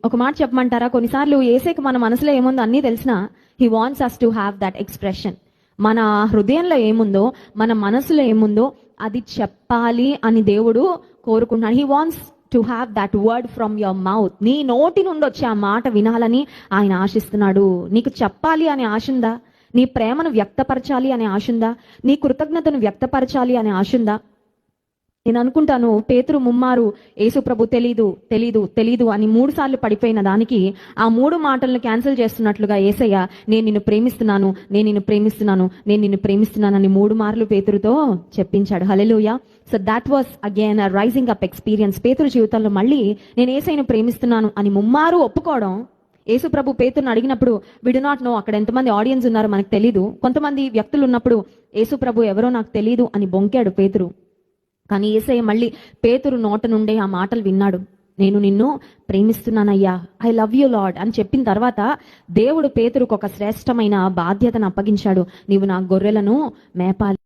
ఒక మాట చెప్పమంటారా, కొన్నిసార్లు యేసేకి మన మనసులో ఏముందో అన్నీ తెలిసినా he wants us to have that expression. మన హృదయంలో ఏముందో, మన మనసులో ఏముందో అది చెప్పాలి అని దేవుడు కోరుకుంటున్నాడు. He wants to have that word from your mouth. నీ నోటి నుండి వచ్చే ఆ మాట వినాలని ఆయన ఆశిస్తున్నాడు. నీకు చెప్పాలి అనే ఆశ ఉందా? నీ ప్రేమను వ్యక్తపరచాలి అనే ఆశ ఉందా? నీ కృతజ్ఞతను వ్యక్తపరచాలి అనే ఆశ ఉందా? నేను అనుకుంటాను, పేతురు ముమ్మారు యేసు ప్రభు తెలీదు తెలీదు తెలీదు అని 3 సార్లు పడిపోయిన దానికి ఆ 3 మాటలను క్యాన్సిల్ చేస్తున్నట్లుగా యేసయ్య నేను నిన్ను ప్రేమిస్తున్నాను, నేను నిన్ను ప్రేమిస్తున్నాను, నేను నిన్ను ప్రేమిస్తున్నానని 3 మార్లు పేతురుతో చెప్పించాడు. హల్లెలూయా. So that was again a rising up experience. పేతురు జీవితంలో మళ్ళీ నేను యేసయ్యను ప్రేమిస్తున్నాను అని ముమ్మారు ఒప్పుకోవడం. యేసు ప్రభు పేతురుని అడిగినప్పుడు వి డు నాట్ నో, అక్కడ ఎంతమంది ఆడియన్స్ ఉన్నారో మనకు తెలీదు, కొంతమంది వ్యక్తులు ఉన్నప్పుడు యేసు ప్రభు ఎవరో నాకు తెలీదు అని బొంకాడు పేతురు. కానీ యేసయ్య మళ్ళీ పేతురు నోట నుండే ఆ మాటలు విన్నాడు. నేను నిన్ను ప్రేమిస్తున్నానయ్యా, ఐ లవ్ యూ లార్డ్ అని చెప్పిన తర్వాత దేవుడు పేతురుకు ఒక శ్రేష్టమైన బాధ్యతను అప్పగించాడు. నీవు నా గొర్రెలను మేపాలి.